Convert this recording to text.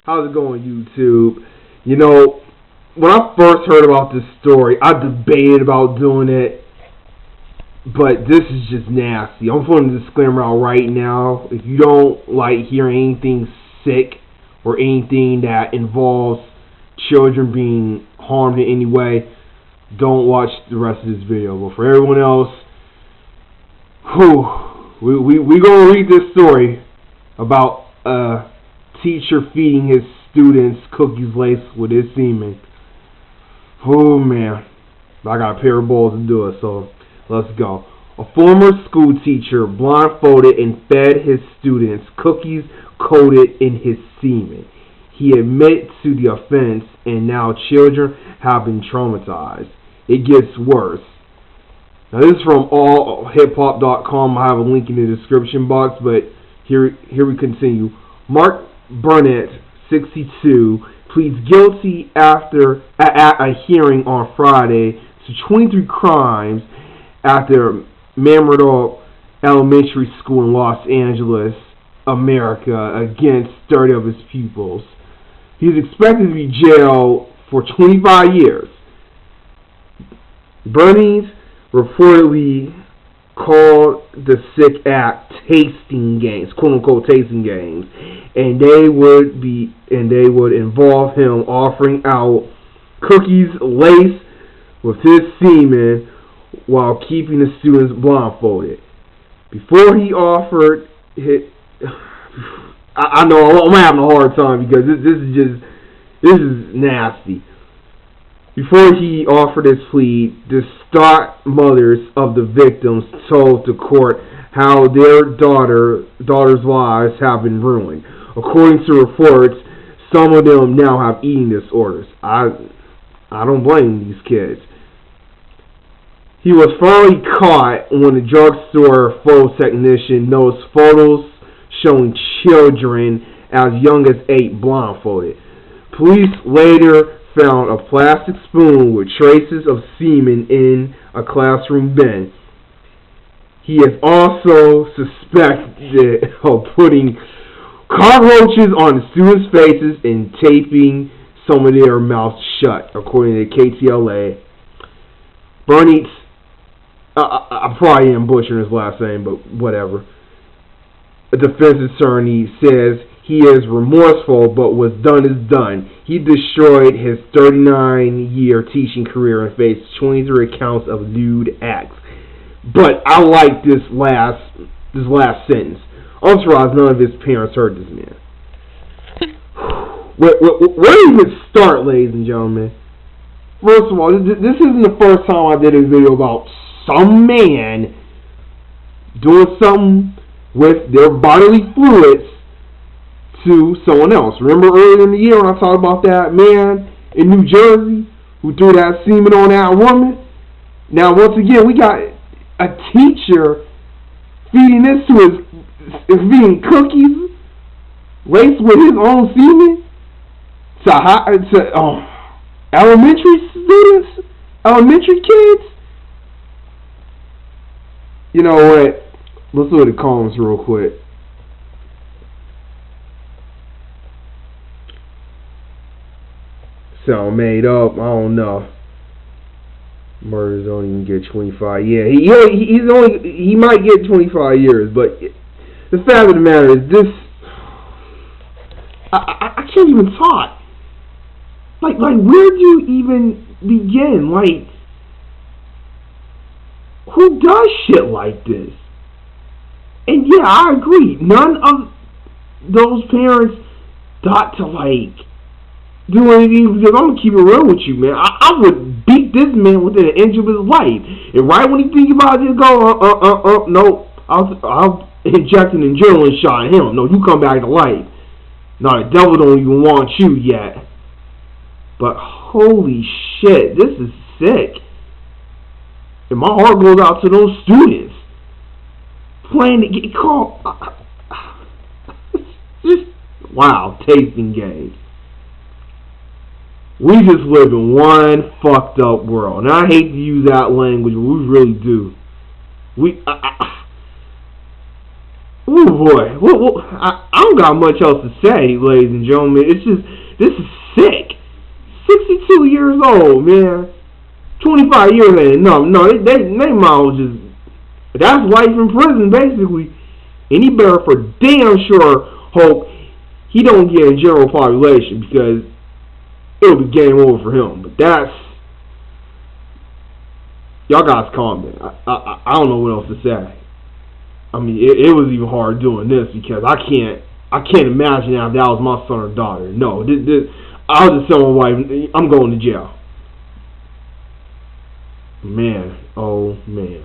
How's it going, YouTube? You know, when I first heard about this story, I debated about doing it, but this is just nasty. I'm putting a disclaimer out right now. If you don't like hearing anything sick or anything that involves children being harmed in any way, don't watch the rest of this video. But for everyone else, we gonna read this story about a teacher feeding his students cookies laced with his semen. Oh man, I got a pair of balls to do it, so let's go. A former school teacher blindfolded and fed his students cookies coated in his semen. He admitted to the offense, and now children have been traumatized. It gets worse. Now this is from allhiphop.com. I have a link in the description box, but here we continue. Mark Burnett, 62, pleads guilty after at a hearing on Friday to 23 crimes after Mamerto Elementary School in Los Angeles, America, against 30 of his pupils. He is expected to be jailed for 25 years. Bernice reportedly called the sick act tasting games, quote unquote tasting games, and they would involve him offering out cookies laced with his semen while keeping the students blindfolded. Before he offered it, I know I'm having a hard time because this is nasty. Before he offered his plea, distraught mothers of the victims told the court how their daughters' lives have been ruined. According to reports, some of them now have eating disorders. I don't blame these kids. He was finally caught when the drugstore photo technician noticed photos showing children as young as 8 blindfolded. Police later found a plastic spoon with traces of semen in a classroom bin. He is also suspected of putting cockroaches on the students' faces and taping some of their mouths shut, according to KTLA. Bernice, I probably am butchering his last name, but whatever. A defense attorney says he is remorseful, but what's done is done. He destroyed his 39-year teaching career and faced 23 counts of lewd acts. But I like this last sentence. I'm surprised none of his parents heard this man. Where do we even start, ladies and gentlemen? First of all, this isn't the first time I did a video about some man doing something with their bodily fluids to someone else. Remember earlier in the year when I talked about that man in New Jersey who threw that semen on that woman? Now, once again, we got a teacher feeding feeding cookies laced with his own semen to elementary students, elementary kids. You know what? Let's look at the comments real quick. Sound made up. I don't know. Murders don't even get 25. Yeah, he might get 25 years, but the fact of the matter is this. I can't even talk. Like where do you even begin? Like, who does shit like this? And yeah, I agree. None of those parents thought to do anything, because I'm gonna keep it real with you, man. I would beat this man within an inch of his life. And right when he think about it, go, no, I'll inject an adrenaline shot at him. No, you come back to life. No, the devil don't even want you yet. But holy shit, this is sick. And my heart goes out to those students playing to get caught. Just wow, tasting games. We just live in one fucked up world. And I hate to use that language, but we really do. Ooh. boy. I don't got much else to say, ladies and gentlemen. It's just, this is sick. 62 years old, man. 25 years later. No, they might as just, that's life in prison, basically. And he better for damn sure hope he don't get in general population, because it'll be game over for him. But that's, y'all guys calm down. I don't know what else to say. I mean, it was even hard doing this, because I can't imagine now if that was my son or daughter. No, I was just telling my wife, I'm going to jail. Man, oh man.